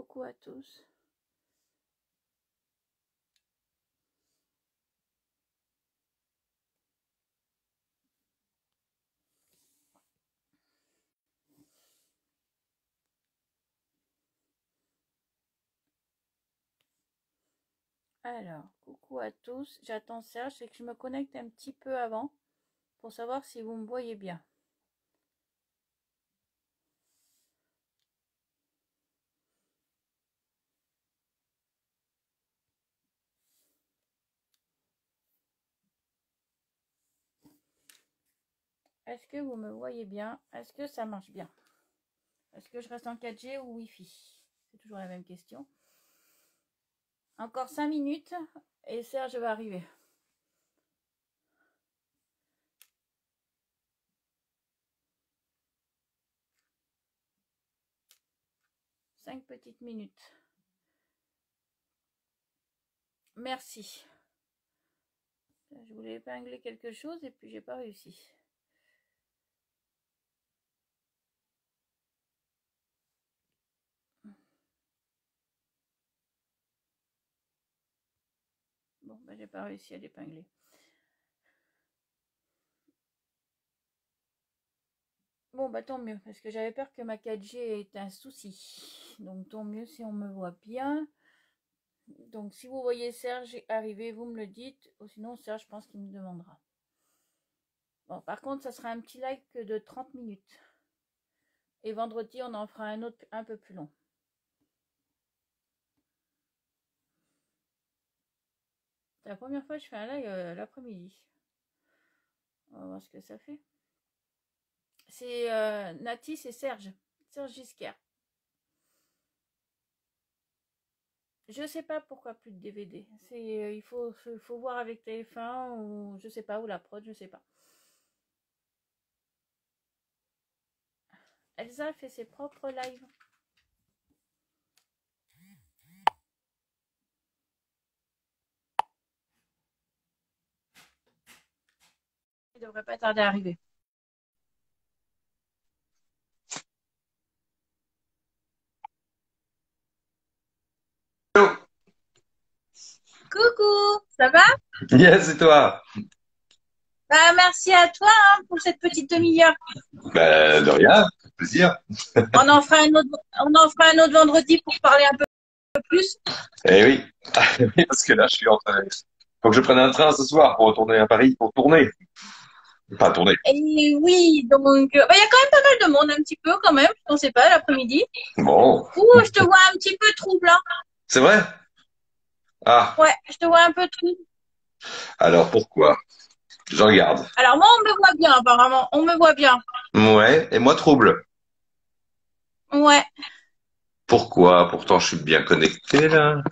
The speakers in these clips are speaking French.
coucou à tous. Alors, coucou à tous. J'attends Serge, c'est que je me connecte un petit peu avant pour savoir si vous me voyez bien. Est-ce que vous me voyez bien? Est-ce que ça marche bien? Est-ce que je reste en 4G ou Wi-Fi? C'est toujours la même question. Encore 5 minutes et Serge va arriver. Cinq petites minutes. Merci. Je voulais épingler quelque chose et puis j'ai pas réussi. Bon, ben j'ai pas réussi à l'épingler. Bon, bah tant mieux, parce que j'avais peur que ma 4G ait un souci. Donc tant mieux si on me voit bien. Donc si vous voyez Serge arriver, vous me le dites. Ou sinon, Serge, je pense qu'il me demandera. Bon, par contre, ça sera un petit live de 30 minutes. Et vendredi, on en fera un autre un peu plus long. C'est la première fois que je fais un live l'après-midi. On va voir ce que ça fait. C'est Nati, c'est Serge. Serge Gisquer. Je sais pas pourquoi plus de DVD. Il faut voir avec TF1 ou je sais pas, ou la prod, je sais pas. Elsa fait ses propres lives. Il devrait pas tarder à arriver. Coucou, ça va? Yes, et toi? Bah, merci à toi pour cette petite demi-heure. De rien, plaisir. On en fera un autre vendredi pour parler un peu plus. Eh oui. Oui, parce que là, je suis en train. Faut que je prenne un train ce soir pour retourner à Paris, pour tourner. Pas tourner. Et oui, donc bah, y a quand même pas mal de monde, un petit peu quand même, je pensais pas, l'après-midi. Bon. Ouh, je te vois un petit peu trouble, hein. C'est vrai? Ah, Ouais, je te vois un peu trouble. alors pourquoi? Je regarde. Alors moi, on me voit bien, apparemment, on me voit bien. Ouais, et moi trouble. Ouais. Pourquoi? Pourtant, je suis bien connecté là.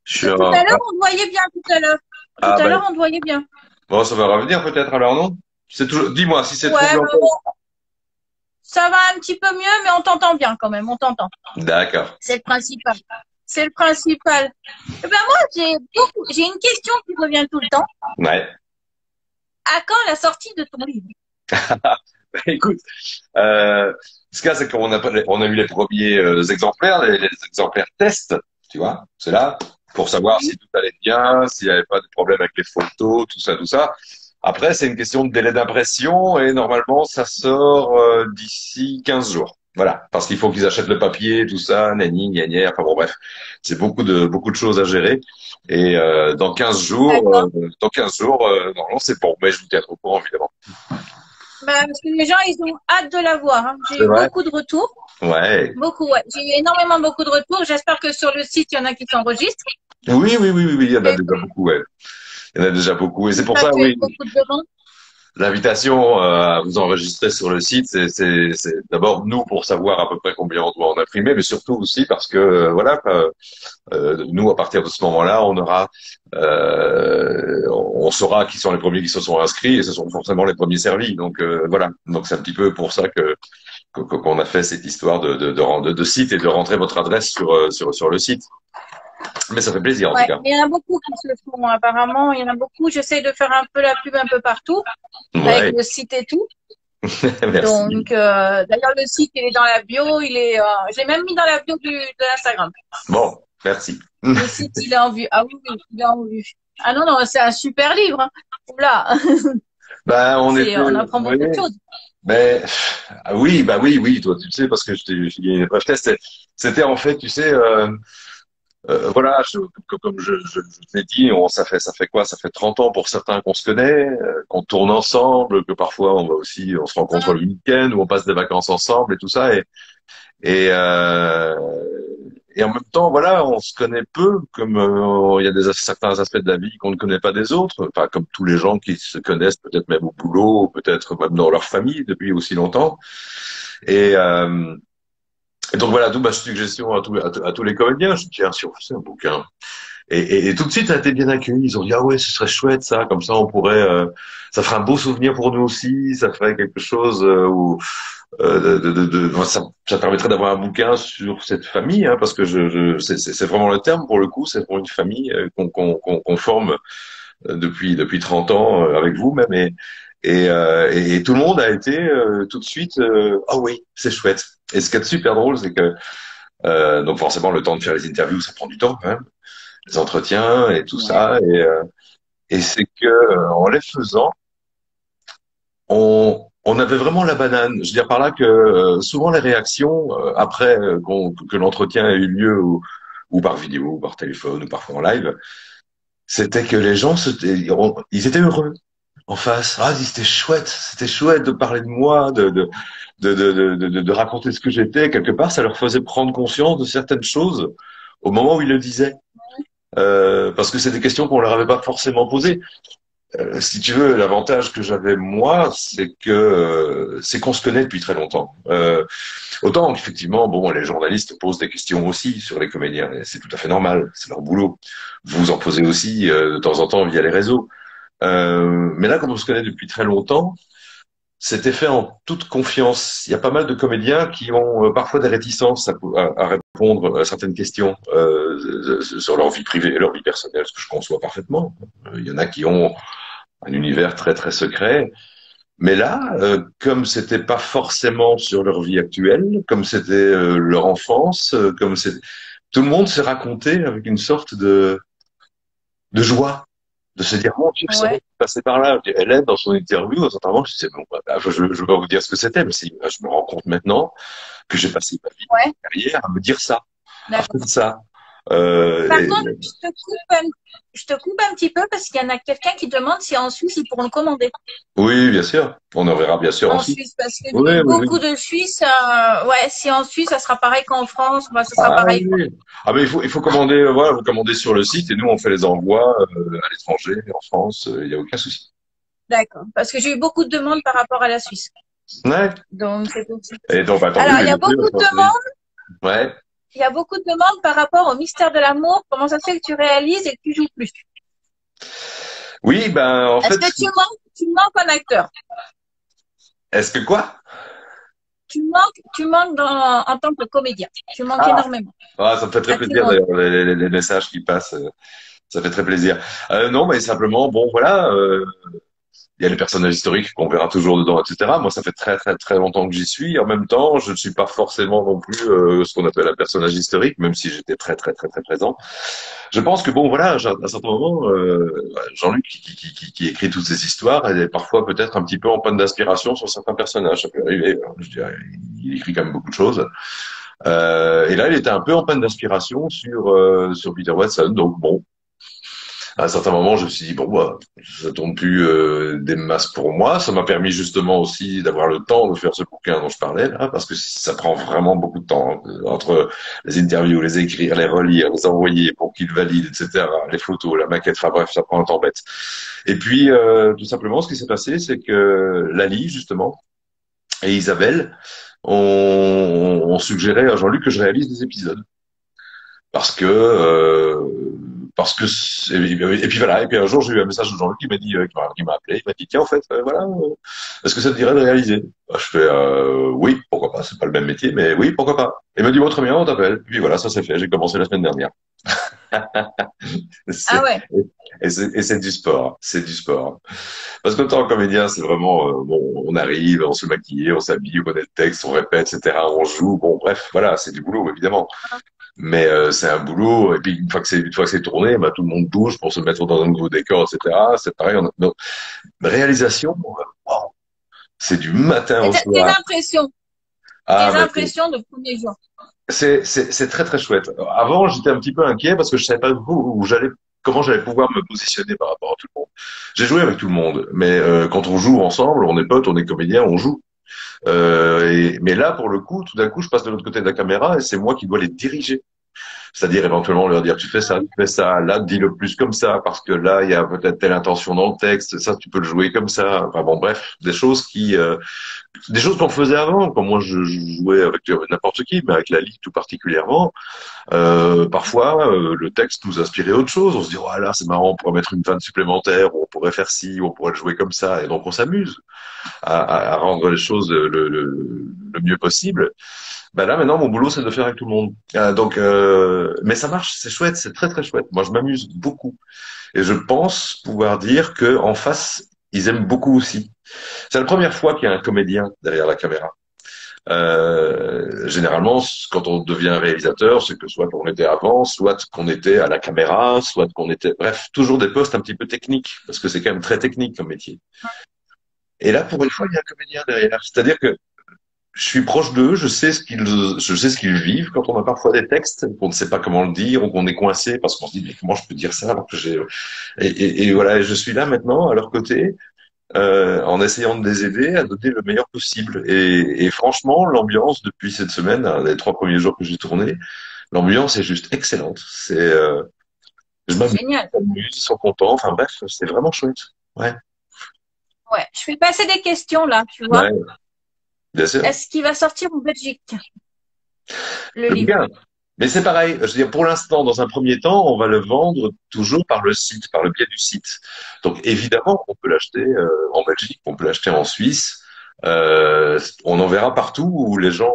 Je suis Tout en... à l'heure, on te voyait bien, tout à l'heure. Tout Ah à l'heure, ben, on te voyait bien. bon, ça va revenir peut-être alors, non? C'est toujours... Dis-moi si c'est Ouais, trouble bah encore. bon, ça va un petit peu mieux, mais on t'entend bien quand même, on t'entend. D'accord. C'est le principal. C'est le principal. Eh ben moi, j'ai une question qui revient tout le temps. Ouais. À quand la sortie de ton livre? Écoute, ce qu'il y a, c'est on a eu les premiers exemplaires, les exemplaires tests, tu vois. C'est là pour savoir si tout allait bien, s'il n'y avait pas de problème avec les photos, tout ça, tout ça. Après, c'est une question de délai d'impression et normalement, ça sort d'ici 15 jours. Voilà, parce qu'il faut qu'ils achètent le papier, tout ça, nani, gna, gna. Enfin bon, bref, c'est beaucoup de choses à gérer. Et D'accord. dans 15 jours, normalement, c'est bon. Mais je vous tiendrai au courant, évidemment. Bah, parce que les gens, ils ont hâte de la voir, hein. J'ai C'est eu vrai? beaucoup de retours. Ouais. Beaucoup, ouais. J'ai eu énormément beaucoup de retours. J'espère que sur le site, il y en a qui s'enregistrent. Oui, il y en a Et déjà beaucoup, ouais. Il y en a déjà beaucoup. Et c'est pour ça, ça, tu as eu oui, beaucoup de demandes. l'invitation à vous enregistrer sur le site, c'est d'abord nous pour savoir à peu près combien on doit en imprimer, mais surtout aussi parce que, voilà, nous, à partir de ce moment-là, on saura qui sont les premiers qui se sont inscrits et ce sont forcément les premiers servis. Donc, voilà. Donc, c'est un petit peu pour ça qu'on a fait cette histoire de site et de rentrer votre adresse sur le site. Mais ça fait plaisir, en tout Ouais. cas. Mais il y en a beaucoup qui se le font, apparemment. Il y en a beaucoup. J'essaie de faire un peu la pub un peu partout, avec Ouais. le site et tout. Merci. Donc, d'ailleurs, le site, il est dans la bio, je l'ai même mis dans la bio de l'Instagram. Bon, merci. Le site, il est en vue. Ah oui, oui, il est en vue. Ah non, non, c'est un super livre, hein. Oula, Ben, on était, on apprend oui, beaucoup de choses. mais oui, bah oui, oui, toi, tu le sais parce que je t'ai filé une épreuve test. C'était en fait, tu sais, voilà, comme je t'ai dit, ça fait quoi? Ça fait 30 ans pour certains qu'on se connaît, qu'on tourne ensemble, que parfois on se rencontre le week-end ou on passe des vacances ensemble et tout ça. Et, euh, et en même temps, voilà, on se connaît peu, comme il y a certains aspects de la vie qu'on ne connaît pas des autres, enfin, comme tous les gens qui se connaissent peut-être même au boulot, peut-être même dans leur famille depuis aussi longtemps. Et, euh, et donc voilà, d'où ma suggestion à tous les comédiens. Je dis, tiens, si on faisait un bouquin. Et tout de suite, ça a été bien accueilli. Ils ont dit, ah ouais, ce serait chouette ça, comme ça on pourrait, ça ferait un beau souvenir pour nous aussi, ça ferait quelque chose où ça permettrait d'avoir un bouquin sur cette famille, hein, parce que c'est vraiment le terme pour le coup, c'est pour une famille qu'on forme depuis 30 ans avec vous même, et tout le monde a été tout de suite, ah oui, c'est chouette. Et ce qui est super drôle, c'est que donc forcément le temps de faire les interviews, ça prend du temps quand même, les entretiens et tout Ouais. ça, et c'est que en les faisant on avait vraiment la banane. Je veux dire par là que souvent les réactions après que l'entretien ait eu lieu ou par vidéo, ou par téléphone, ou parfois en live, c'était que les gens ils étaient heureux en face. Ah, c'était chouette de parler de moi, de raconter ce que j'étais. Quelque part, ça leur faisait prendre conscience de certaines choses au moment où ils le disaient. Parce que c'est des questions qu'on leur avait pas forcément posées. Si tu veux, l'avantage que j'avais moi, c'est qu'on se connaît depuis très longtemps. Autant qu'effectivement, bon, les journalistes posent des questions aussi sur les comédiens, et c'est tout à fait normal, c'est leur boulot. Vous en posez aussi de temps en temps via les réseaux. Mais là, comme on se connaît depuis très longtemps, c'était fait en toute confiance. Il y a pas mal de comédiens qui ont parfois des réticences à répondre à certaines questions sur leur vie privée et leur vie personnelle, ce que je conçois parfaitement. Il y en a qui ont un univers très très secret. Mais là, comme c'était pas forcément sur leur vie actuelle, comme c'était leur enfance, tout le monde s'est raconté avec une sorte de joie, de se dire mon Dieu, ça va Ouais. passer par là. Hélène, dans son interview, dans un moment, je disais bon, je vais pas vous dire ce que c'était, mais je me rends compte maintenant que j'ai passé ma vie Ouais. derrière à me dire ça, à faire D'accord. ça. Par Et, contre, je te coupe un petit peu parce qu'il y en a quelqu'un qui demande si en Suisse ils pourront le commander. oui, bien sûr, on en verra bien sûr En ensuite. Suisse, parce que Oui, j'ai oui, oui. beaucoup de Suisses. Ouais, si en Suisse, ça sera pareil qu'en France, bah, ça sera Ah pareil, quoi. oui. Ah mais il faut commander, voilà, vous commandez sur le site et nous on fait les envois à l'étranger, en France, il y a aucun souci. D'accord. Parce que j'ai eu beaucoup de demandes par rapport à la Suisse. Ouais. Donc, c'est pour ça. Et donc bah, tant mieux, Alors, mais bien sûr, oui. Ouais. il y a beaucoup de demandes par rapport au mystère de l'amour. Comment ça se fait que tu réalises et que tu joues plus? Oui, ben en Est-ce fait, que tu manques un acteur? est-ce que quoi? Tu manques en tant que comédien. Tu manques Ah, énormément. ah, ça me fait très À tout le plaisir monde. d'ailleurs les messages qui passent, ça fait très plaisir. Non, mais simplement, bon voilà, il y a les personnages historiques qu'on verra toujours dedans, etc. Moi, ça fait très très très longtemps que j'y suis. En même temps, je ne suis pas forcément non plus ce qu'on appelle un personnage historique, même si j'étais très très très très présent. Je pense que bon, voilà, à un certain moment, Jean-Luc qui écrit toutes ces histoires, elle est parfois peut-être un petit peu en panne d'inspiration sur certains personnages. Ça peut arriver. Hein, je dirais, il écrit quand même beaucoup de choses. Et là, il était un peu en panne d'inspiration sur Peter Watson. Donc bon, à un certain moment, je me suis dit, bon, bah, ça tourne plus des masses pour moi. Ça m'a permis justement aussi d'avoir le temps de faire ce bouquin dont je parlais, là, parce que ça prend vraiment beaucoup de temps, hein, entre les interviews, les écrire, les relire, les envoyer pour qu'ils valident, etc., les photos, la maquette, enfin bref, ça prend un temps bête. Et puis, tout simplement, ce qui s'est passé, c'est que Lali, justement, et Isabelle ont suggéré à Jean-Luc que je réalise des épisodes parce que et puis voilà, et puis un jour j'ai eu un message de Jean-Luc qui m'a dit qui m'a appelé, il m'a dit tiens en fait voilà, est-ce que ça te dirait de réaliser? Je fais oui, pourquoi pas, c'est pas le même métier, mais oui, pourquoi pas. Il m'a dit bon très bien, on t'appelle. Et puis voilà, ça s'est fait, j'ai commencé la semaine dernière. Ah ouais. Et c'est du sport, c'est du sport. Parce que tant comédien, c'est vraiment, bon, on arrive, on se maquille, on s'habille, on connaît le texte, on répète, etc., on joue, bon, bref, voilà, c'est du boulot, évidemment. Mais c'est un boulot, et puis une fois que c'est tourné, bah, tout le monde bouge pour se mettre dans un nouveau décor, etc. C'est pareil, donc, réalisation, wow, c'est du matin Et au tes soir. impressions, Ah, tes mais impressions de premier jour. c'est très très chouette. Avant, j'étais un petit peu inquiet parce que je savais pas où j'allais, comment j'allais pouvoir me positionner par rapport à tout le monde. J'ai joué avec tout le monde, mais quand on joue ensemble, on est potes, on est comédiens, on joue. Mais là, pour le coup, tout d'un coup, je passe de l'autre côté de la caméra et c'est moi qui dois les diriger. C'est-à-dire éventuellement leur dire tu fais ça, là dis-le plus comme ça parce que là il y a peut-être telle intention dans le texte, ça tu peux le jouer comme ça. Enfin bon bref, des choses qu'on faisait avant. Quand moi je jouais avec n'importe qui, mais avec la Ligue tout particulièrement, parfois le texte nous inspirait autre chose. On se dit oh là c'est marrant, on pourrait mettre une vanne supplémentaire, ou on pourrait faire ci, ou on pourrait le jouer comme ça, et donc on s'amuse à rendre les choses le mieux possible. Ben là, maintenant, mon boulot, c'est de le faire avec tout le monde. Mais ça marche, c'est chouette, c'est très très chouette. Moi, je m'amuse beaucoup, et je pense pouvoir dire que en face, ils aiment beaucoup aussi. C'est la première fois qu'il y a un comédien derrière la caméra. Généralement, quand on devient réalisateur, c'est que soit qu'on était avant, soit qu'on était à la caméra, soit qu'on était, bref, toujours des postes un petit peu techniques, parce que c'est quand même très technique comme métier. Et là, pour une fois, il y a un comédien derrière. C'est-à-dire que je suis proche d'eux, je sais ce qu'ils vivent quand on a parfois des textes qu'on ne sait pas comment le dire ou qu'on est coincé parce qu'on se dit mais comment je peux dire ça alors que j'ai et voilà, je suis là maintenant à leur côté en essayant de les aider à donner le meilleur possible et franchement l'ambiance depuis cette semaine, les 3 premiers jours que j'ai tourné, l'ambiance est juste excellente. Je m'amuse, Génial. ils sont contents, enfin bref, c'est vraiment chouette. Ouais, Ouais. Je fais passer des questions là, tu vois. ouais, bien sûr. Est-ce qu'il va sortir en Belgique, le Le livre? bouquin. Mais c'est pareil, je veux dire, pour l'instant, dans un premier temps, on va le vendre toujours par le site, par le biais du site. Donc évidemment, on peut l'acheter en Belgique, on peut l'acheter en Suisse. On en verra partout où les gens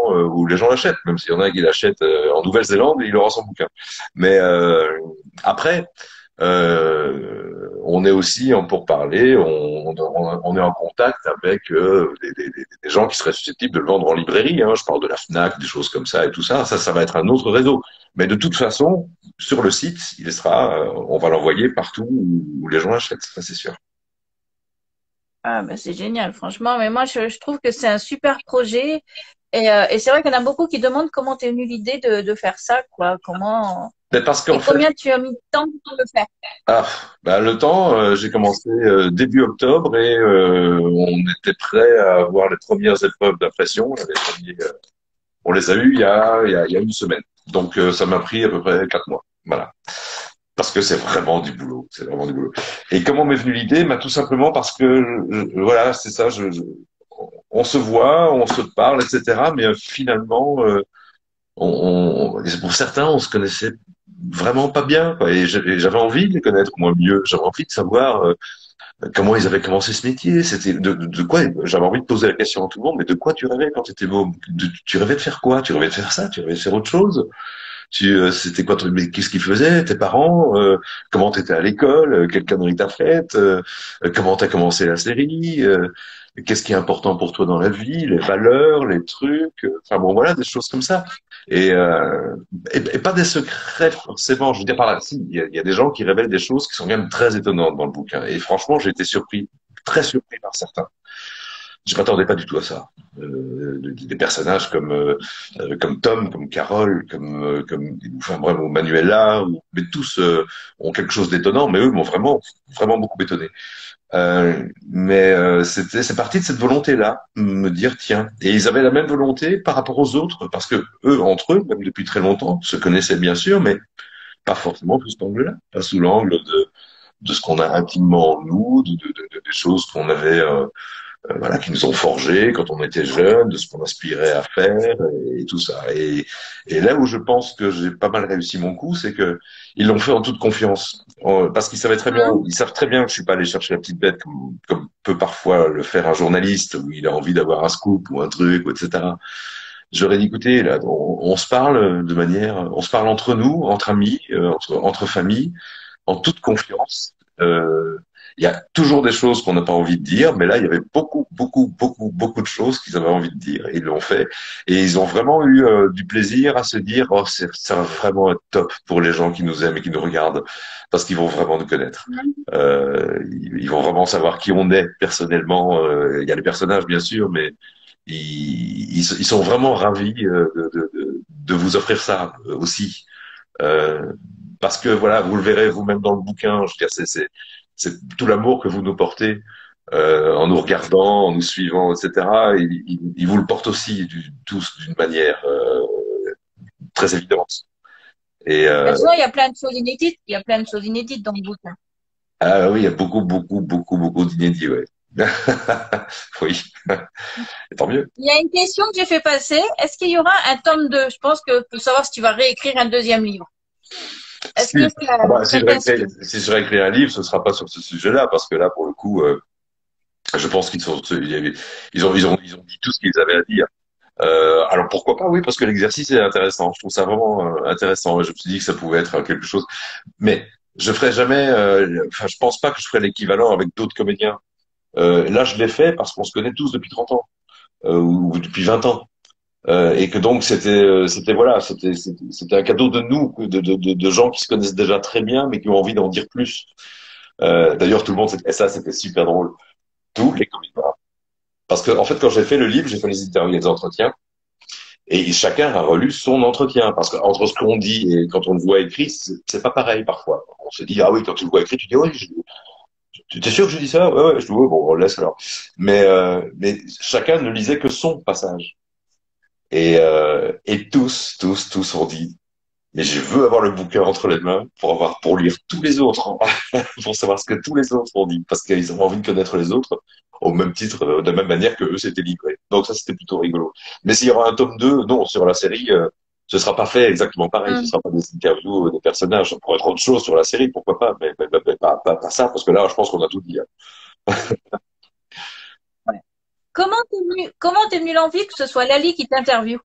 l'achètent, même s'il y en a qui l'achètent en Nouvelle-Zélande, il aura son bouquin. Mais après, on est aussi en pourparlers, on est en contact avec des gens qui seraient susceptibles de le vendre en librairie. Hein. Je parle de la Fnac, des choses comme ça et tout ça. Ça va être un autre réseau. Mais de toute façon, sur le site, on va l'envoyer partout où les gens l'achètent, ça c'est sûr. Ah, ben c'est génial, franchement. Mais moi, je trouve que c'est un super projet. Et c'est vrai qu'il y en a beaucoup qui demandent comment t'es venue l'idée de faire ça, quoi. Comment Mais parce qu'en et fait, combien tu as mis de temps pour le faire. ah, bah, le temps, j'ai commencé début octobre et on était prêt à avoir les premières épreuves d'impression. On les a eues il y a une semaine. Donc ça m'a pris à peu près 4 mois. Voilà. Parce que c'est vraiment du boulot. C'est vraiment du boulot. Et comment m'est venue l'idée? Bah, tout simplement parce que voilà, c'est ça. On se voit, on se parle, etc. Mais finalement, pour certains, on se connaissait vraiment pas bien, quoi. Et j'avais envie de les connaître moi mieux. J'avais envie de savoir comment ils avaient commencé ce métier. C'était de quoi. J'avais envie de poser la question à tout le monde. Mais de quoi tu rêvais quand tu étais beau? Tu rêvais de faire quoi? Tu rêvais de faire ça? Tu rêvais de faire autre chose? C'était quoi? Mais qu'est-ce qu'ils faisaient? Tes parents? Comment t'étais à l'école? Quelle connerie t'as faite? Comment t'as commencé la série? Qu'est-ce qui est important pour toi dans la vie? Les valeurs, les trucs. Enfin bon, voilà, des choses comme ça. Et, euh, et pas des secrets forcément. Je veux dire par là, si, il y a des gens qui révèlent des choses qui sont quand même très étonnantes dans le bouquin. Et franchement, j'ai été surpris, très surpris par certains. Je m'attendais pas du tout à ça. Des personnages comme Tom, comme Carole, enfin bref, ou Manuela, mais tous ont quelque chose d'étonnant, mais eux m'ont vraiment vraiment beaucoup étonné. C'est parti de cette volonté-là, me dire tiens. Et ils avaient la même volonté par rapport aux autres, parce que eux, entre eux, même depuis très longtemps, se connaissaient bien sûr, mais pas forcément sous cet angle-là, pas sous l'angle de ce qu'on a intimement en nous, des choses qu'on avait, voilà, qui nous ont forgés quand on était jeunes, de ce qu'on aspirait à faire et tout ça. Et là où je pense que j'ai pas mal réussi mon coup, c'est que ils l'ont fait en toute confiance, parce qu'ils savaient très bien, Hum. ils savent très bien que je suis pas allé chercher la petite bête comme peut parfois le faire un journaliste où il a envie d'avoir un scoop ou un truc, ou etc. J'aurais dit, écoutez, là, on se parle de manière, on se parle entre nous, entre amis, entre familles, en toute confiance. Il y a toujours des choses qu'on n'a pas envie de dire, mais là, il y avait beaucoup de choses qu'ils avaient envie de dire. Et ils l'ont fait. Et ils ont vraiment eu du plaisir à se dire, oh, ça va vraiment être top pour les gens qui nous aiment et qui nous regardent, parce qu'ils vont vraiment nous connaître. Ils vont vraiment savoir qui on est personnellement. Il y a les personnages, bien sûr, mais ils sont vraiment ravis de vous offrir ça aussi. Euh, Parce que voilà, vous le verrez vous-même dans le bouquin. Je veux dire, c'est tout l'amour que vous nous portez en nous regardant, en nous suivant, etc. Ils vous le portent aussi tous d'une manière très évidente. Et De toute façon, il y a plein de choses inédites. Il y a plein de choses inédites dans le bouquin. ah oui, il y a beaucoup d'inédits, ouais. Oui, et tant mieux. Il y a une question que j'ai fait passer. Est-ce qu'il y aura un tome 2? Je pense que pour savoir si tu vas réécrire un deuxième livre. Est-ce Si, que ah bah, ça t'inspire? si je réécris un livre, ce sera pas sur ce sujet-là, parce que là, pour le coup, je pense ils ont dit tout ce qu'ils avaient à dire. Alors pourquoi pas, oui, parce que l'exercice est intéressant. Je trouve ça vraiment intéressant. Je me suis dit que ça pouvait être quelque chose, mais je ferai jamais. Enfin, je pense pas que je ferai l'équivalent avec d'autres comédiens. Là, je l'ai fait parce qu'on se connaît tous depuis 30 ans ou depuis 20 ans. Et que donc c'était voilà, c'était un cadeau de nous, de gens qui se connaissent déjà très bien, mais qui ont envie d'en dire plus. D'ailleurs, tout le monde, et ça, c'était super drôle. Tous les comédiens. Parce que, en fait, quand j'ai fait le livre, j'ai fait les interviews et les entretiens, et chacun a relu son entretien. Parce que entre ce qu'on dit et quand on le voit écrit, c'est pas pareil parfois. On se dit, ah oui, quand tu le vois écrit, tu dis, oui, tu t'es sûr que je dis ça? Ouais, ouais, je dis, ouais, bon, on laisse alors. Mais chacun ne lisait que son passage. Et tous ont dit, mais je veux avoir le bouquin entre les mains pour lire tous les autres, hein, pour savoir ce que tous les autres ont dit, parce qu'ils ont envie de connaître les autres au même titre, de la même manière que eux s'étaient livrés. Donc ça, c'était plutôt rigolo. Mais s'il y aura un tome 2, non, sur la série, ce sera pas fait exactement pareil. Ce Hmm. sera pas des interviews des personnages. Ça pourrait être autre chose sur la série, pourquoi pas, mais pas ça, parce que là, je pense qu'on a tout dit, hein. Ouais. Comment t'es venu l'envie que ce soit Lali qui t'interviewe?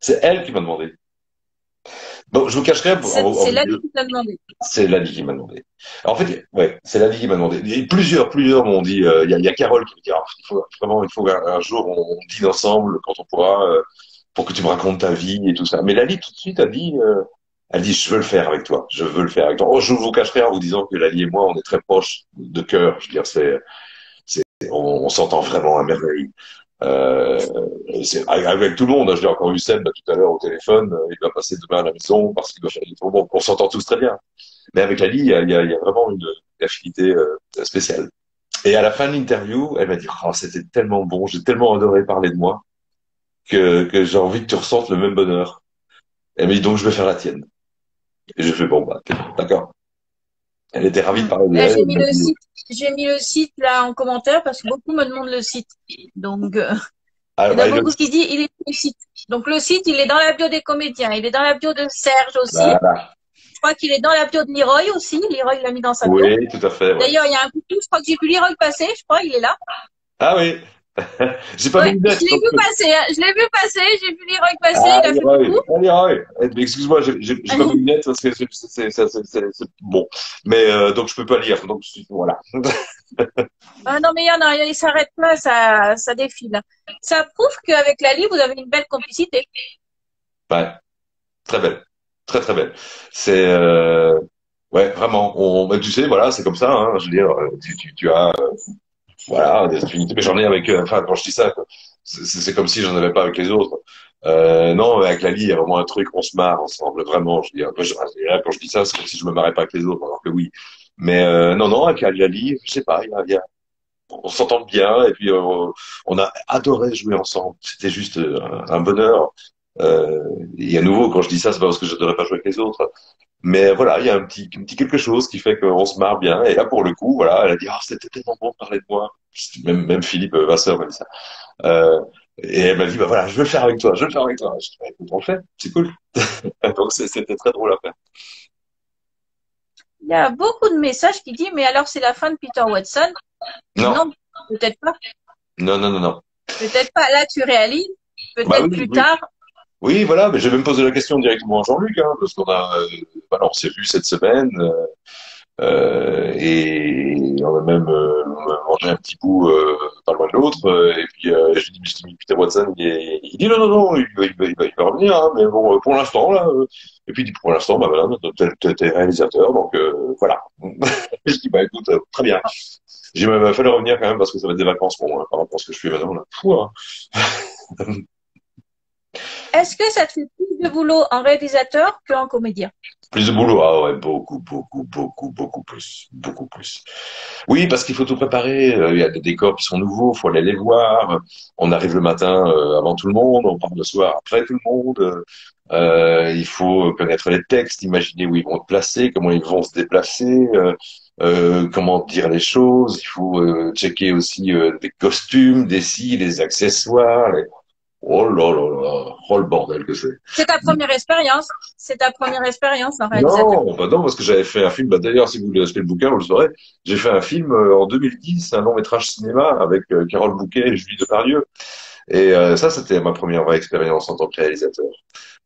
C'est elle qui m'a demandé. Bon, je vous cacherai, C'est Lali qui t'a demandé. c'est Lali qui m'a demandé. En fait, ouais, c'est Lali qui m'a demandé. Et plusieurs m'ont dit. Il y a Carole qui me dit, ah, il faut un jour on dîne ensemble quand on pourra pour que tu me racontes ta vie et tout ça. Mais Lali tout de suite a dit, elle dit, je veux le faire avec toi. Je veux le faire avec toi. Oh, je vous cacherai en vous disant que Lali et moi, on est très proches de cœur. Je veux dire, on s'entend vraiment à merveille. Euh, avec tout le monde, hein. Je l'ai encore eu Seb tout à l'heure au téléphone, il va passer demain à la maison parce qu'il doit faire des travaux. Bon, on s'entend tous très bien. Mais avec Ali, il y a vraiment une affinité spéciale. Et à la fin de l'interview, elle m'a dit, oh, c'était tellement bon, j'ai tellement adoré parler de moi que j'ai envie que tu ressentes le même bonheur. Elle m'a dit, donc je vais faire la tienne. Et j'ai fait, bon, bah, d'accord. Elle était ravie de Hmm. parler Là, d'elle. Elle m'a dit, j'ai mis le site là en commentaire parce que beaucoup me demandent le site. Donc, ah, il y en a bah, beaucoup qui disent il est sur le site. Donc le site, il est dans la bio des comédiens, il est dans la bio de Serge aussi. voilà. Je crois qu'il est dans la bio de Leroy aussi. Leroy l'a mis dans sa bio. Oui, tout à fait, ouais. D'ailleurs, il y a un coucou, je crois que j'ai vu Leroy passer, je crois, il est là. Ah oui. J'ai pas mes Ouais, je lunettes, l'ai donc, vu passer, hein. Je l'ai vu passer, j'ai vu Leroy passer, ah, il a fait Leroy. coucou. Ah, Leroy. Excuse-moi, j'ai pas mes lunettes parce que bon. Mais, donc je peux pas lire. Donc, voilà. Ah non, mais il y en a, il s'arrête pas, ça défile. Ça prouve qu'avec Lali, vous avez une belle complicité. Ouais. Très belle. Très belle. C'est, ouais, vraiment. Mais tu sais, voilà, c'est comme ça, hein. Je veux dire, tu as, voilà, des affinités. Mais j'en ai avec, enfin, quand je dis ça, quoi, c'est comme si j'en avais pas avec les autres. Non, avec Lali, il y a vraiment un truc, on se marre ensemble, vraiment. Je veux dire, là, quand je dis ça, c'est comme si je me marrais pas avec les autres, alors que oui. Mais non, avec Lali, je sais pas, on s'entend bien et puis on a adoré jouer ensemble. C'était juste un bonheur. Et à nouveau, quand je dis ça, c'est pas parce que je ne devrais pas jouer avec les autres. Mais voilà, il y a un petit quelque chose qui fait qu'on se marre bien. Et là, pour le coup, voilà, elle a dit, ah, c'était tellement bon de parler de moi. Même Philippe Vasseur m'a dit ça. Euh, et elle m'a dit, bah voilà, je veux le faire avec toi, je veux le faire avec toi. Je dis, bah, écoute, on le fait, c'est cool. Donc c'était très drôle à faire. Il y a beaucoup de messages qui disent, mais alors c'est la fin de Peter Watson. Non, Non, peut-être pas. non. Peut-être pas. Là, tu réalises. Bah peut-être oui, plus oui. tard. Oui, voilà, mais j'ai même posé la question directement à Jean-Luc, hein, parce qu'on a, voilà, on s'est vu cette semaine. Et on a mangé un petit bout pas loin de l'autre. Et puis je lui dis, mais je dis, mais Peter Watson, il dit non, non, non, il va revenir, hein, mais bon, pour l'instant, là. Et puis il dit, pour l'instant, bah voilà, t'es réalisateur, donc voilà. Je dis, bah écoute, très bien. J'ai même fallu revenir quand même parce que ça va être des vacances pour moi, par rapport à ce que je fais maintenant, là. Pouah. Est-ce que ça te fait plus de boulot en réalisateur qu'en comédien? Plus de boulot, ah ouais, beaucoup, beaucoup, beaucoup, beaucoup plus, beaucoup plus. Oui, parce qu'il faut tout préparer. Il y a des décors qui sont nouveaux, faut aller les voir. On arrive le matin avant tout le monde, on part le soir après tout le monde. Il faut connaître les textes, imaginer où ils vont se placer, comment ils vont se déplacer, comment dire les choses. Il faut checker aussi des costumes, des scies, les accessoires. Oh là là là, oh le bordel que c'est. C'est ta première expérience. C'est ta première expérience en réalisateur. Non, bah non, parce que j'avais fait un film. Bah d'ailleurs, si vous voulez acheter le bouquin, vous le saurez. J'ai fait un film en 2010, un long métrage cinéma avec Carole Bouquet et Julie Depardieu. Et ça, c'était ma première vraie expérience en tant que réalisateur.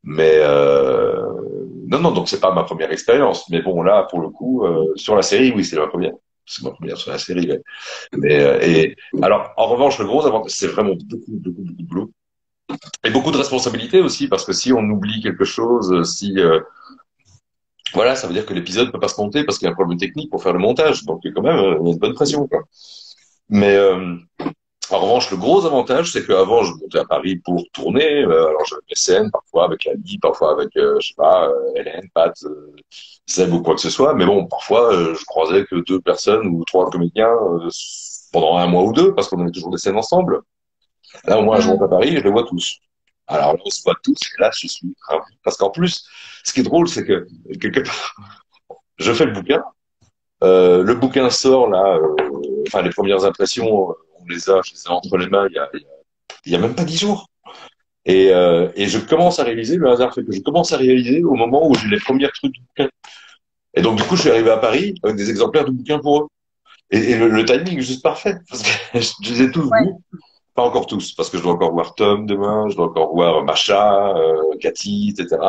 Mais non, non, donc c'est pas ma première expérience. Mais bon, là, pour le coup, sur la série, oui, c'est ma première. C'est ma première sur la série. Et alors, en revanche, le gros avantage, c'est vraiment beaucoup, beaucoup, beaucoup de boulot et beaucoup de responsabilités aussi, parce que si on oublie quelque chose, si voilà, ça veut dire que l'épisode peut pas se monter parce qu'il y a un problème technique pour faire le montage. Donc quand même, il y a une bonne pression, quoi. Mais en revanche, le gros avantage, c'est qu'avant, je montais à Paris pour tourner. Alors j'avais mes scènes, parfois avec Annie, parfois avec, je sais pas, Hélène, Pat, Seb ou quoi que ce soit. Mais bon, parfois, je croisais que deux personnes ou trois comédiens pendant un mois ou deux, parce qu'on avait toujours des scènes ensemble. Là, moi, je monte à Paris et je les vois tous. Alors là, on se voit tous, et là, je suis ravi. Parce qu'en plus, ce qui est drôle, c'est que quelque part, je fais le bouquin sort là, enfin les premières impressions, je les ai entre les mains il y a même pas 10 jours. Et je commence à réaliser, le hasard fait que je commence à réaliser au moment où j'ai les premiers trucs du bouquin. Et donc du coup, je suis arrivé à Paris avec des exemplaires de bouquins pour eux. Et le timing est juste parfait, parce que je les ai tous Ouais. vus. Pas encore tous, parce que je dois encore voir Tom demain, je dois encore voir Macha, Cathy, etc.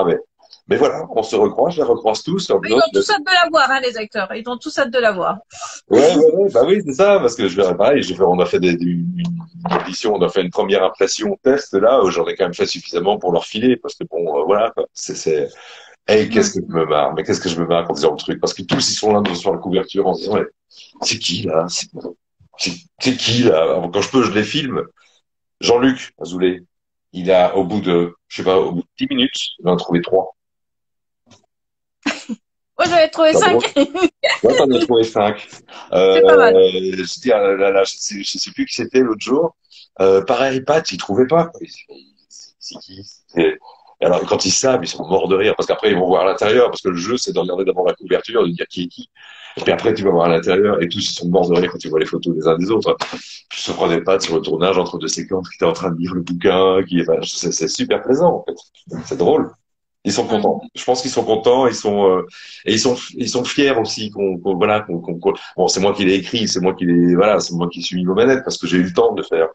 Mais voilà, on se recroise, je les recroise tous. En Ils disant, ont tous hâte de la voir, hein, les acteurs. Ils ont tous hâte de la voir. bah oui, c'est ça, parce que je verrai pareil, on a fait une audition, on a fait une première impression test là, où j'en ai quand même fait suffisamment pour leur filer, parce que bon, voilà, quoi. Hey, qu'est-ce que je me marre, mais qu'est-ce que je me marre en disant le truc, parce que tous ils sont là sur la couverture en se disant, mais c'est qui là? C'est qui là? Alors, quand je peux, je les filme. Jean-Luc Azoulay, il a, au bout de, je sais pas, au bout de 10 minutes, il en a trouvé trois. Moi, j'avais trouvé Pas drôle. 5. Toi, t'en as trouvé cinq. C'est pas mal. Je dis, ah là là, je sais plus qui c'était l'autre jour. Pareil, Pat, il trouvait pas, quoi. C'est qui? Et alors, quand ils savent, ils sont morts de rire, parce qu'après, ils vont voir à l'intérieur, parce que le jeu, c'est de regarder d'abord la couverture, de dire qui est qui. Et puis après, tu vas voir à l'intérieur, et tous, ils sont morts de rire quand tu vois les photos des uns des autres. Je se prenais pas sur le tournage entre deux séquences, qui étaient en train de lire le bouquin, c'est super plaisant, en fait. C'est drôle. Ils sont contents. Je pense qu'ils sont contents. Et ils sont fiers aussi voilà, bon, c'est moi qui l'ai écrit, voilà, c'est moi qui suis mis aux manettes parce que j'ai eu le temps de le faire.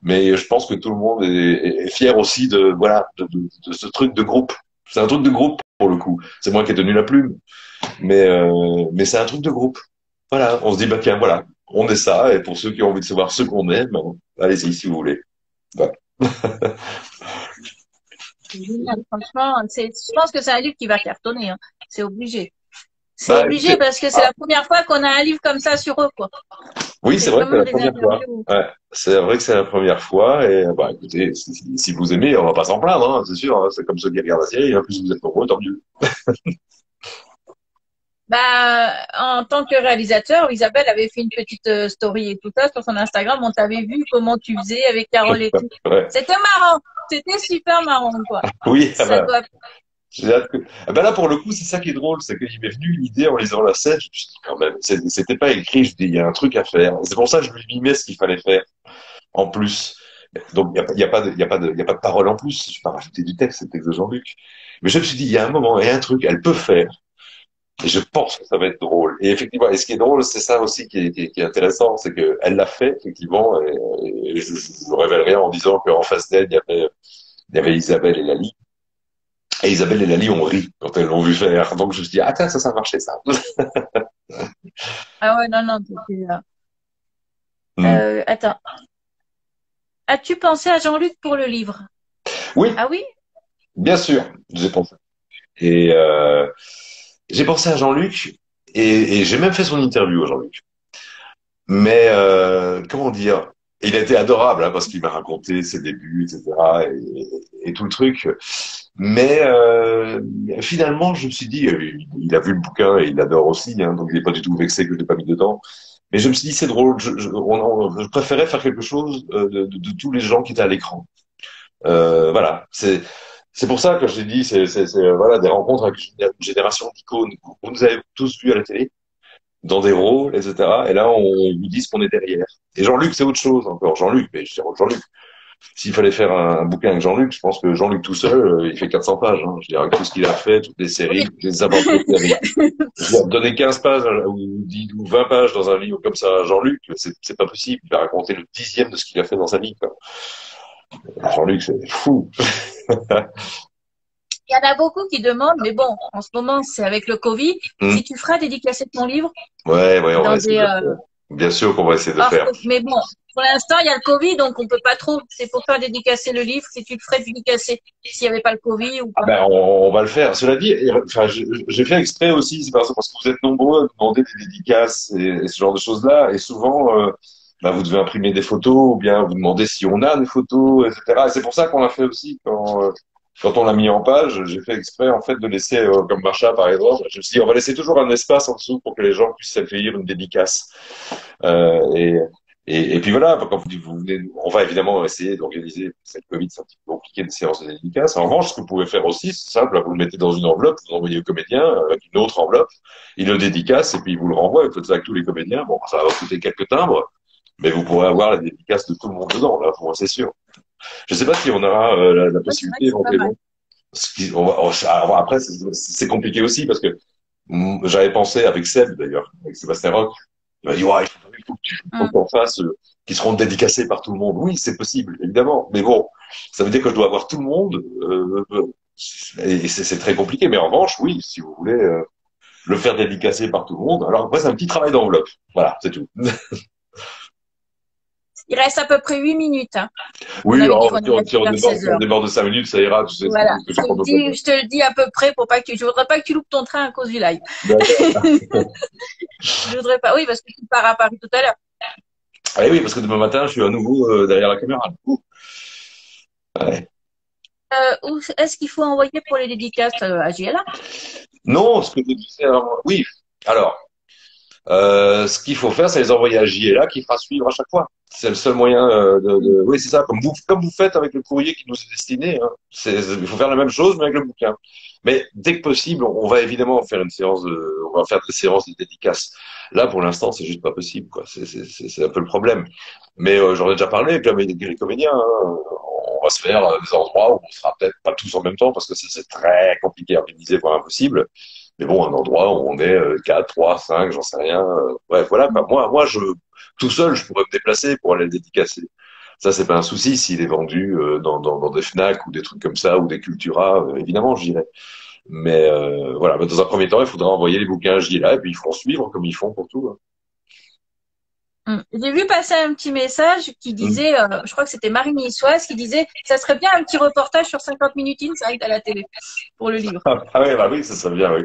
Mais je pense que tout le monde est fier aussi voilà, de ce truc de groupe. C'est un truc de groupe pour le coup. C'est moi qui ai tenu la plume, mais c'est un truc de groupe. Voilà, on se dit bah tiens, voilà, on est ça. Et pour ceux qui ont envie de savoir ce qu'on est, ben, allez-y si vous voulez. Voilà. Génial, franchement, je pense que c'est un livre qui va cartonner, hein. C'est obligé. C'est Bah, obligé écoutez, parce que c'est la première fois qu'on a un livre comme ça sur eux, quoi. oui, c'est C'est vrai que comme c'est la des première fois. interviews. Ouais, c'est vrai que c'est la première fois. Et bah écoutez, si vous aimez, on va pas s'en plaindre, hein, c'est sûr. Hein, c'est comme ceux qui regardent la série. En plus, vous êtes nombreux, tant mieux. Bah, en tant que réalisateur, Isabelle avait fait une petite story et tout ça sur son Instagram. On t'avait vu comment tu faisais avec Carole et tout. Ouais. C'était marrant. C'était super marrant, quoi. Oui, ah Ça bah, doit. j'ai hâte que... ah bah là, pour le coup, c'est ça qui est drôle, c'est qu'il m'est venu une idée en lisant la scène. Je me suis dit, quand même, c'était pas écrit. Je dis, il y a un truc à faire. C'est pour ça que je lui mimais ce qu'il fallait faire en plus. Donc, il y a pas de parole en plus. Je vais pas rajouter du texte, c'était texte de Jean-Luc. Mais je me suis dit, il y a un moment, il y a un truc, elle peut faire. Et je pense que ça va être drôle. Et effectivement, et ce qui est drôle, c'est ça aussi qui est intéressant, c'est que elle l'a fait effectivement. Et je ne révèle rien en disant qu'en face d'elle, il y avait Isabelle et Lali. Et Isabelle et Lali ont ri quand elles l'ont vu faire. Donc je me suis dit, ah tiens, ça a marché ça. Ah ouais, non, non, c'était, Hmm. attends. As-tu pensé à Jean-Luc pour le livre? Oui, Ah oui? bien sûr, j'ai pensé. Et j'ai pensé à Jean-Luc et j'ai même fait son interview à Jean-Luc. Mais comment dire, il a été adorable hein, parce qu'il m'a raconté ses débuts, etc. Et tout le truc. Mais finalement, je me suis dit, il a vu le bouquin et il l'adore aussi, hein, donc il n'est pas du tout vexé que je l'ai pas mis dedans. Mais je me suis dit, c'est drôle, je préférais faire quelque chose de tous les gens qui étaient à l'écran. Voilà, c'est pour ça que j'ai dit, voilà des rencontres avec une génération d'icônes. Vous nous avez tous vus à la télé dans des rôles, etc. Et là, on vous dit ce qu'on est derrière. Et Jean-Luc, c'est autre chose encore. Jean-Luc, mais je dirais Jean-Luc. S'il fallait faire un bouquin avec Jean-Luc, je pense que Jean-Luc tout seul, il fait 400 pages. Hein. Je dirais, avec tout ce qu'il a fait, toutes les séries, Oui. toutes les aventures qu'il avait. Je lui ai donné 15 pages ou 10 ou 20 pages dans un livre comme ça à Jean-Luc, c'est pas possible. Il va raconter le 10e de ce qu'il a fait dans sa vie. Quoi. Jean-Luc, c'est fou. Il y en a beaucoup qui demandent, mais bon, en ce moment, c'est avec le Covid, Hmm. si tu feras dédicacer ton livre Ouais, on va dans essayer des, de le faire. Bien sûr qu'on va essayer de le faire. mais bon, pour l'instant, il y a le Covid, donc on peut pas trop. C'est pour faire dédicacer le livre, si tu le ferais dédicacer s'il y avait pas le Covid ou Ah pas. ben, on va le faire. Cela dit, enfin, j'ai fait exprès aussi, c'est parce que vous êtes nombreux à demander des dédicaces et ce genre de choses-là, et souvent, bah, vous devez imprimer des photos, ou bien vous demandez si on a des photos, etc. Et c'est pour ça qu'on l'a fait aussi quand on l'a mis en page. J'ai fait exprès en fait de laisser, comme Marcha par exemple, je me suis dit on va laisser toujours un espace en dessous pour que les gens puissent accueillir une dédicace. Euh, et, et puis voilà, quand vous venez, on va évidemment essayer d'organiser, cette Covid, c'est un petit peu compliqué, des séances de dédicaces. En revanche, ce que vous pouvez faire aussi, c'est simple, vous le mettez dans une enveloppe, vous l'envoyez au comédien avec une autre enveloppe, il le dédicace et puis il vous le renvoie, vous faites ça avec tous les comédiens. Bon, ça va vous coûter quelques timbres, mais vous pourrez avoir la dédicace de tout le monde dedans, là, pour moi, c'est sûr. Je sais pas si on aura la Ouais, c'est vrai possibilité que c'est pas mal. éventuellement. Alors après, c'est compliqué aussi parce que j'avais pensé avec Seb d'ailleurs, avec Sébastien Roch, il m'a dit ouais, faut Hum. qu'on fasse qui seront dédicacés par tout le monde. Oui, c'est possible, évidemment. Mais bon, ça veut dire que je dois avoir tout le monde. Et c'est très compliqué. Mais en revanche, oui, si vous voulez le faire dédicacer par tout le monde. Alors après, c'est un petit travail d'enveloppe. Voilà, c'est tout. Il reste à peu près 8 minutes, hein. On Oui, avait dit alors, qu'on irait si on vers déborde, 16 si on heures. déborde de 5 minutes, ça ira. Tu sais ce Voilà. que j'ai proposé. Je te le dis à peu près pour pas que je voudrais pas que tu loupes ton train à cause du live. D'accord. Je voudrais pas, oui, parce que tu pars à Paris tout à l'heure. Ah oui, parce que demain matin, je suis à nouveau derrière la caméra. Ouais. Où est-ce qu'il faut envoyer pour les dédicaces à JLA? Non, ce que je disais, alors, oui. Alors, ce qu'il faut faire, c'est les envoyer à JLA qui fera suivre à chaque fois. C'est le seul moyen Oui, c'est ça, comme vous faites avec le courrier qui nous est destiné. Hein. Il faut faire la même chose, mais avec le bouquin. Mais dès que possible, on va évidemment faire on va faire des séances de dédicaces. Là, pour l'instant, c'est juste pas possible, quoi. C'est un peu le problème. Mais j'en ai déjà parlé avec les comédiens. Hein. On va se faire des endroits où on sera peut-être pas tous en même temps parce que c'est très compliqué à organiser, voire impossible. Mais bon, un endroit où on est 4, 3, 5, j'en sais rien. Bref, voilà. Quoi. Tout seul, je pourrais me déplacer pour aller le dédicacer. Ça, c'est pas un souci s'il est vendu dans des Fnac ou des trucs comme ça ou des Cultura. Évidemment, j'irai. Mais voilà, mais dans un premier temps, il faudra envoyer les bouquins à JLA et puis ils feront suivre comme ils font pour tout. Hein. J'ai vu passer un petit message qui Mm. disait, je crois que c'était Marie Niçoise, qui disait, ça serait bien un petit reportage sur 50 minutes inside à la télé pour le livre. Ah ouais, bah oui, ça serait bien, oui.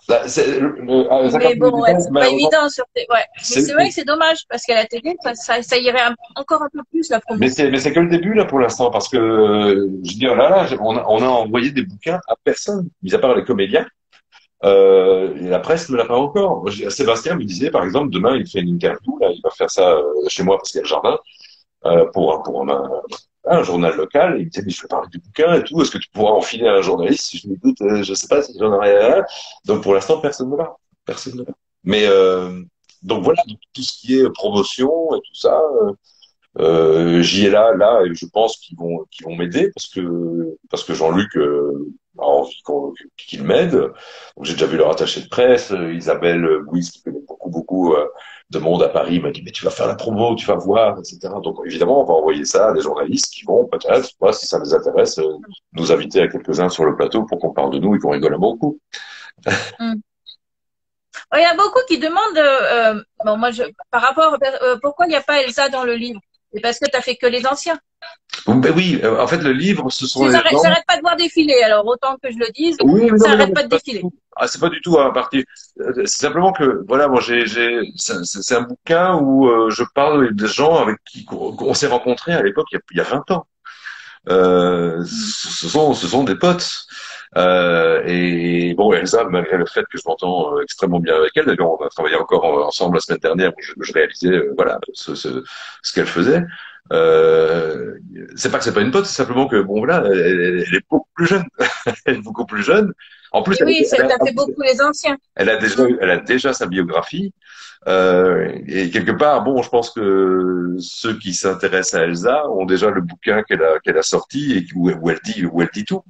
Là, Mais 50 bon, minutes, ouais, c'est pas malheureusement, évident ouais. Mais c'est c'est vrai que c'est dommage parce qu'à la télé, ça irait encore un peu plus la promo. mais c'est que le début là pour l'instant parce que je veux dire on a envoyé des bouquins à personne, mis à part les comédiens. Et la presse ne l'a pas encore. Sébastien me disait par exemple demain il fait une interview là, il va faire ça chez moi parce qu'il y a le jardin un journal local. Et il me disait mais je vais parler du bouquin et tout. Est-ce que tu pourras enfiler un journaliste? Je lui dis écoute je sais pas si j'en aurai un. Donc pour l'instant personne ne l'a, personne ne l'a. Mais donc voilà donc, tout ce qui est promotion et tout ça. J'y ai là, et je pense qu'ils vont m'aider parce que Jean-Luc a envie qu'il m'aide. Donc, j'ai déjà vu leur attaché de presse, Isabelle Louise, qui connaît beaucoup de monde à Paris, m'a dit mais tu vas faire la promo, tu vas voir, etc. Donc évidemment, on va envoyer ça à des journalistes qui vont peut-être, moi, si ça les intéresse, nous inviter à quelques-uns sur le plateau pour qu'on parle de nous et qu'on rigole beaucoup. Mm. Il y a beaucoup qui demandent, bon, moi, par rapport, pourquoi il n'y a pas Elsa dans le livre? C'est parce que tu as fait que les anciens. Ben oui, en fait, le livre, ce sont les gens. Ça n'arrête pas de voir défiler, alors autant que je le dise, Oui, mais ça non, n'arrête mais pas de défiler. ah, c'est pas du tout à partir. C'est simplement que, voilà, moi, c'est un bouquin où je parle des gens avec qui on s'est rencontrés à l'époque, il y a 20 ans. Ce sont des potes. Et bon, Elsa, malgré le fait que je m'entends extrêmement bien avec elle, d'ailleurs, on a travaillé encore ensemble la semaine dernière où je réalisais, voilà, ce qu'elle faisait. C'est pas que c'est pas une pote, c'est simplement que bon voilà, elle est beaucoup plus jeune, elle est beaucoup plus jeune. En plus, Et oui, tu as fait beaucoup les anciens. elle a déjà sa biographie. Et quelque part, bon, je pense que ceux qui s'intéressent à Elsa ont déjà le bouquin qu'elle a sorti et où elle dit tout.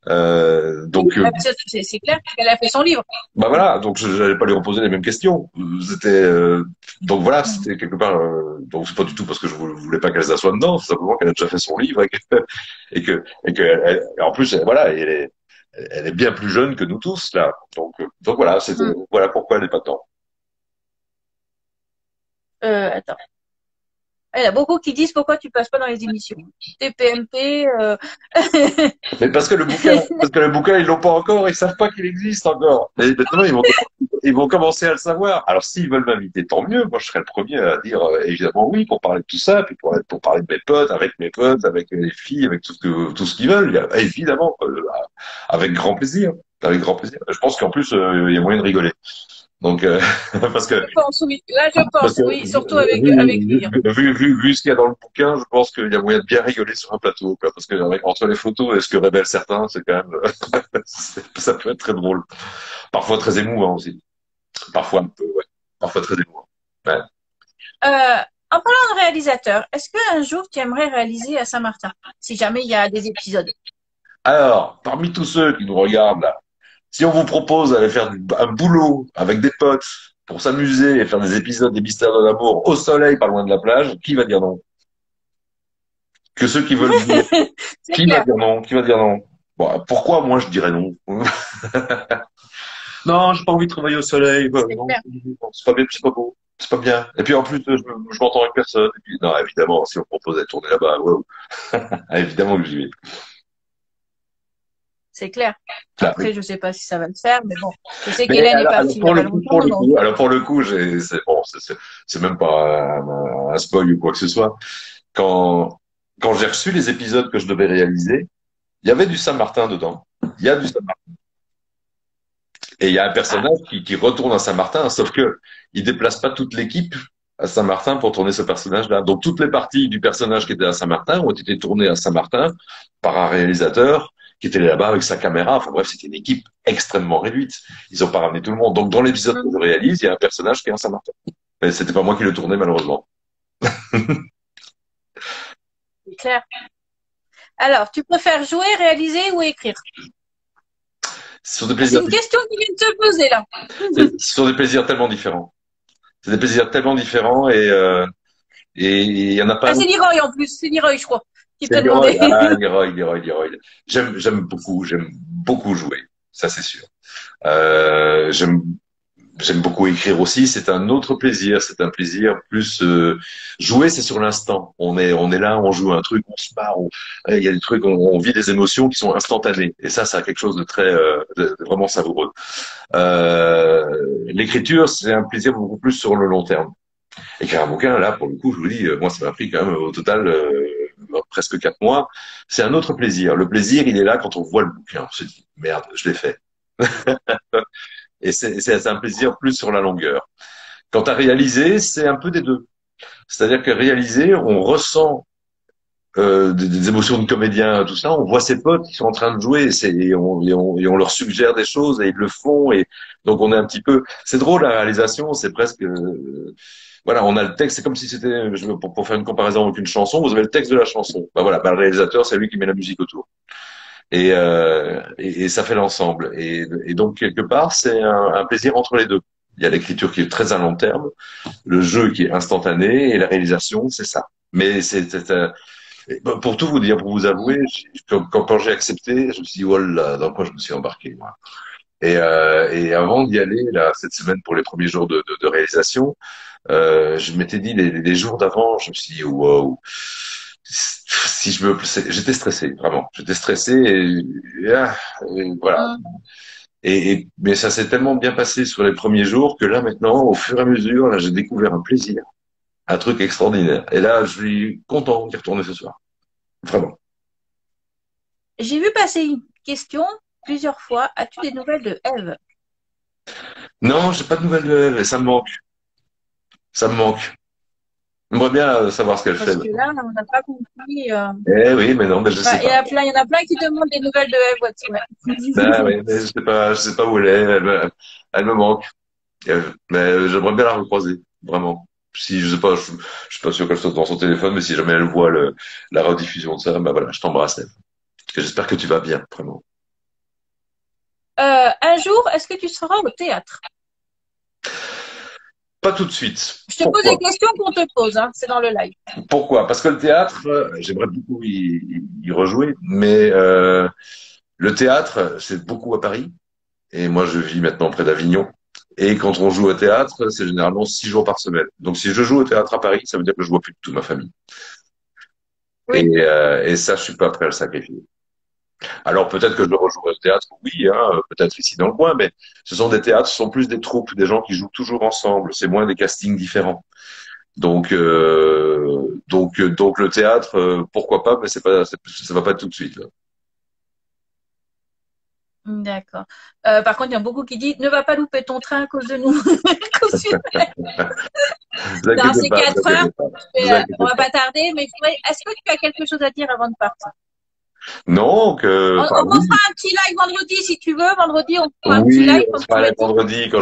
Donc, c'est clair qu'elle a fait son livre. bah voilà, donc je n'allais pas lui reposer les mêmes questions. Donc voilà, c'était quelque part. Donc c'est pas du tout parce que je voulais pas qu'Elsa soit dedans, c'est simplement qu'elle a déjà fait son livre et que en plus, voilà, elle est bien plus jeune que nous tous là. Donc voilà, voilà pourquoi elle n'est pas dedans. Attends. Il y a beaucoup qui disent pourquoi tu passes pas dans les émissions. TPMP. Mais parce que le bouquin, ils l'ont pas encore, ils savent pas qu'il existe encore. Et maintenant, ils vont commencer à le savoir. Alors, s'ils veulent m'inviter, tant mieux. Moi, je serai le premier à dire, évidemment, oui, pour parler de tout ça, puis pour parler de mes potes, avec les filles, avec tout ce qu'ils veulent. Évidemment, avec grand plaisir. Avec grand plaisir. Je pense qu'en plus, il y a moyen de rigoler. Donc, parce que Je pense, oui. Là, je pense, oui. Surtout avec lui. vu ce qu'il y a dans le bouquin, je pense qu'il y a moyen de bien rigoler sur un plateau, quoi, parce que entre les photos et ce que révèlent certains, c'est quand même, ça peut être très drôle. Parfois très émouvant aussi. Parfois un peu, ouais. Parfois très émouvant. Ouais. En parlant de réalisateur, est-ce qu'un jour tu aimerais réaliser à Saint-Martin, si jamais il y a des épisodes? Alors, parmi tous ceux qui nous regardent là, si on vous propose d'aller faire un boulot avec des potes pour s'amuser et faire des épisodes des Mystères de l'amour au soleil, pas loin de la plage, qui va dire non? Que ceux qui veulent dire, qui va dire non? Qui va dire non? Bon, pourquoi moi je dirais non? Non, j'ai pas envie de travailler au soleil. Bah, non, c'est pas bien, c'est pas beau, c'est pas bien. Et puis en plus, je m'entends avec personne. Et puis, non, évidemment, si on propose de tourner là-bas, wow. Évidemment que j'y vais. C'est clair. Là, après, je sais pas si ça va le faire, mais bon, je sais qu'Hélène est partie. Alors pour le coup, c'est même pas un spoil ou quoi que ce soit. Quand j'ai reçu les épisodes que je devais réaliser, il y avait du Saint-Martin dedans. Il y a du Saint-Martin. Et il y a un personnage qui retourne à Saint-Martin, sauf que il déplace pas toute l'équipe à Saint-Martin pour tourner ce personnage-là. Donc toutes les parties du personnage qui était à Saint-Martin ont été tournées à Saint-Martin par un réalisateur qui était là-bas avec sa caméra. Enfin bref, c'était une équipe extrêmement réduite. Ils ont pas ramené tout le monde. Donc dans l'épisode que je réalise, il y a un personnage qui est à Saint-Martin. Mais c'était pas moi qui le tournais malheureusement. C'est clair. Alors, tu préfères jouer, réaliser ou écrire? C'est une question qui vient de te poser là. Ce sont des plaisirs tellement différents. C'est des plaisirs tellement différents et il y en a pas. Ah, c'est Leroy en plus, c'est Leroy, je crois, qui t'a demandé. Ah, Leroy. J'aime beaucoup jouer, ça c'est sûr. J'aime beaucoup écrire aussi. C'est un autre plaisir. C'est un plaisir plus jouer. C'est sur l'instant. On est là, on joue un truc, on se marre. Il y a des trucs, on vit des émotions qui sont instantanées. Et ça a quelque chose de très de vraiment savoureux. L'écriture, c'est un plaisir beaucoup plus sur le long terme. Écrire un bouquin, là, pour le coup, je vous dis, moi, ça m'a pris quand même au total presque 4 mois. C'est un autre plaisir. Le plaisir, il est là quand on voit le bouquin. On se dit, merde, je l'ai fait. Et c'est un plaisir plus sur la longueur. Quant à réaliser, c'est un peu des deux. C'est-à-dire que réaliser, on ressent des émotions de comédien, tout ça. On voit ses potes qui sont en train de jouer et on leur suggère des choses et ils le font. Et donc on est un petit peu. C'est drôle la réalisation. C'est presque. voilà, on a le texte, c'est comme si c'était, pour faire une comparaison avec une chanson, vous avez le texte de la chanson. Bah voilà, bah, le réalisateur, c'est lui qui met la musique autour. Et ça fait l'ensemble. Et donc, quelque part, c'est un plaisir entre les deux. Il y a l'écriture qui est très à long terme, le jeu qui est instantané, et la réalisation, c'est ça. Mais pour tout vous dire, pour vous avouer, quand j'ai accepté, je me suis dit, voilà, dans quoi je me suis embarqué, moi. Et avant d'y aller, là, cette semaine, pour les premiers jours de réalisation, je m'étais dit les jours d'avant, je me suis dit wow, si je me, j'étais stressé vraiment, j'étais stressé et voilà. Mm. Mais ça s'est tellement bien passé sur les premiers jours que là maintenant, au fur et à mesure, là j'ai découvert un plaisir, un truc extraordinaire. Et là, je suis content d'y retourner ce soir, vraiment. J'ai vu passer une question plusieurs fois. As-tu des nouvelles de Eve? Non, j'ai pas de nouvelles de elle, ça me manque, ça me manque. J'aimerais bien savoir ce qu'elle fait. Parce que là, on n'a pas compris. Eh oui, mais non, mais je sais Bah, pas. il y en a plein qui demandent des nouvelles de Eve. Ah Ouais. oui, mais je sais pas où elle est. Elle me manque. Mais j'aimerais bien la recroiser, vraiment. Si je sais pas, je suis pas sûr qu'elle soit dans son téléphone, mais si jamais elle voit la rediffusion de ça, bah voilà, je t'embrasse. Eve. J'espère que tu vas bien, vraiment. Un jour, est-ce que tu seras au théâtre? Pas tout de suite. Je te pose Pourquoi? des questions qu'on te pose, hein, c'est dans le live. Pourquoi? Parce que le théâtre, j'aimerais beaucoup y rejouer, mais le théâtre, c'est beaucoup à Paris. Et moi, je vis maintenant près d'Avignon. Et quand on joue au théâtre, c'est généralement 6 jours par semaine. Donc, si je joue au théâtre à Paris, ça veut dire que je vois plus de toute ma famille. Oui. Et ça, je suis pas prêt à le sacrifier. Alors, peut-être que je le rejouerai au théâtre, oui, hein, peut-être ici dans le coin, mais ce sont des théâtres, ce sont plus des troupes, des gens qui jouent toujours ensemble. C'est moins des castings différents. Donc le théâtre, pourquoi pas, mais ça va pas être tout de suite, là. D'accord. Par contre, il y a beaucoup qui disent ne va pas louper ton train à cause de nous. Vous Dans inquiétez ces pas, vous 4 heures, inquiétez pas, vous on inquiétez va pas. pas tarder, mais est-ce que tu as quelque chose à dire avant de partir? Non, enfin On oui, refera un petit live vendredi si tu veux. Vendredi, on fera un petit oui, live on comme se tu m'as parlait dit. vendredi quand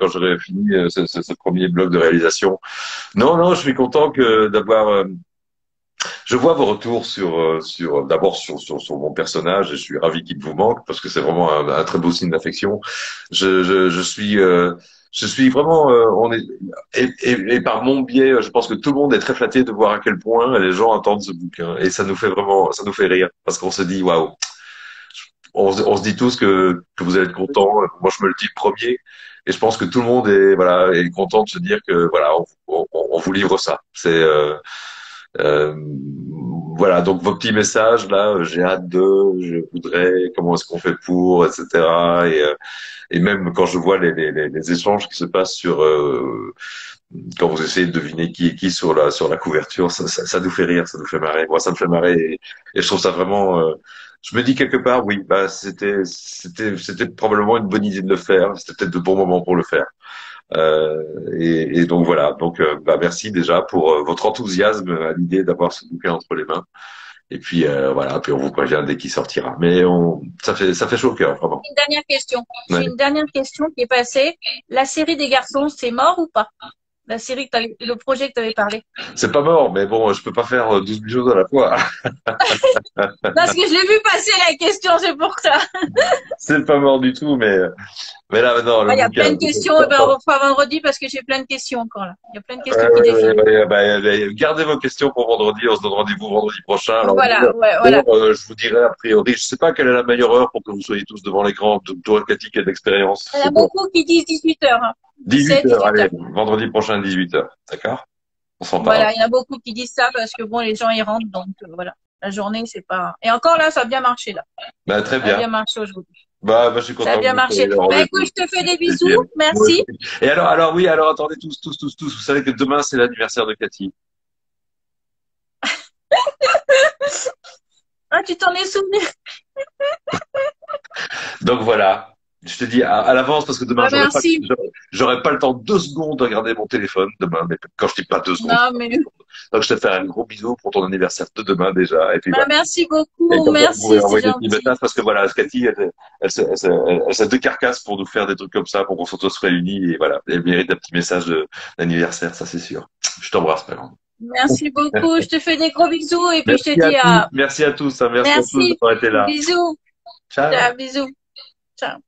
j'aurai fini ce premier bloc de réalisation. Non, non, je suis content que d'avoir. Je vois vos retours d'abord sur mon personnage et je suis ravi qu'il vous manque parce que c'est vraiment un très beau signe d'affection. Je suis vraiment, et par mon biais, je pense que tout le monde est très flatté de voir à quel point les gens attendent ce bouquin et ça nous fait vraiment, ça nous fait rire parce qu'on se dit waouh, on se dit tous que vous allez être contents. Moi, je me le dis le premier. Et je pense que tout le monde est content de se dire que voilà, on vous livre ça. Euh, voilà, donc vos petits messages là, j'ai hâte je voudrais, comment est-ce qu'on fait pour, etc. Et même quand je vois les échanges qui se passent quand vous essayez de deviner qui est qui sur la couverture, ça nous fait rire, ça nous fait marrer. Moi, ça me fait marrer et je trouve ça vraiment. Je me dis quelque part, oui, bah c'était probablement une bonne idée de le faire. C'était peut-être le bon moment pour le faire. Et donc voilà. Donc bah merci déjà pour votre enthousiasme à l'idée d'avoir ce bouquin entre les mains. Et puis voilà. Puis on vous prévient dès qu'il sortira. Mais ça fait chaud au cœur, vraiment. Une dernière question. Ouais. J'ai une dernière question qui est passée. La série des garçons, c'est mort ou pas? La série le projet que tu avais parlé. C'est pas mort, mais bon, je peux pas faire 12 000 choses à la fois. Parce que je l'ai vu passer la question, c'est pour ça. C'est pas mort du tout, mais là, non, le Il y a plein bouquin. de questions. Eh ben, on refera vendredi parce que j'ai plein de questions encore là. Il y a plein de questions qui défilent. Gardez vos questions pour vendredi. On se donne rendez-vous vendredi prochain. Alors, Voilà, ouais, bon, voilà. je vous dirai a priori, je sais pas quelle est la meilleure heure pour que vous soyez tous devant l'écran. Toi, Cathy, qui a de l'expérience. Il y en C'est a quoi? beaucoup qui disent 18h. 18 17, heures. 18h. Allez, vendredi prochain, 18 heures. D'accord? On s'en parle. Voilà, il y en a beaucoup qui disent ça parce que bon, les gens y rentrent, donc voilà. La journée, c'est pas. Et encore là, ça a bien marché là. Bah, très Ça a bien. bien marché aujourd'hui. Je suis Ça a content que bien vous marché. soyez au Ben rendez-vous. écoute, je te fais des C'est bien. bisous. Moi Merci. aussi. Et alors oui, alors attendez tous. Vous savez que demain, c'est l'anniversaire de Cathy. Ah, tu t'en es souvenu. Donc voilà. Je te dis à l'avance parce que demain, Merci. j'aurai pas le temps 2 secondes de regarder mon téléphone demain. Mais quand je dis pas 2 secondes, Non, mais donc je te fais un gros bisou pour ton anniversaire de demain déjà. Et puis voilà. merci Et beaucoup. comme ça, vous pouvez Merci, c'est envoyer des petits gentil. messages parce que voilà, Cathy, elle se décarcasse pour nous faire des trucs comme ça, pour qu'on se réunis et voilà. Elle mérite un petit message d'anniversaire, ça c'est sûr. Je t'embrasse, ma grande. Merci beaucoup. Je te fais des gros bisous et puis je te dis Merci à tous, hein, merci à tous merci. d'avoir été là. Bisous. Ciao. Ciao, bisous. Ciao.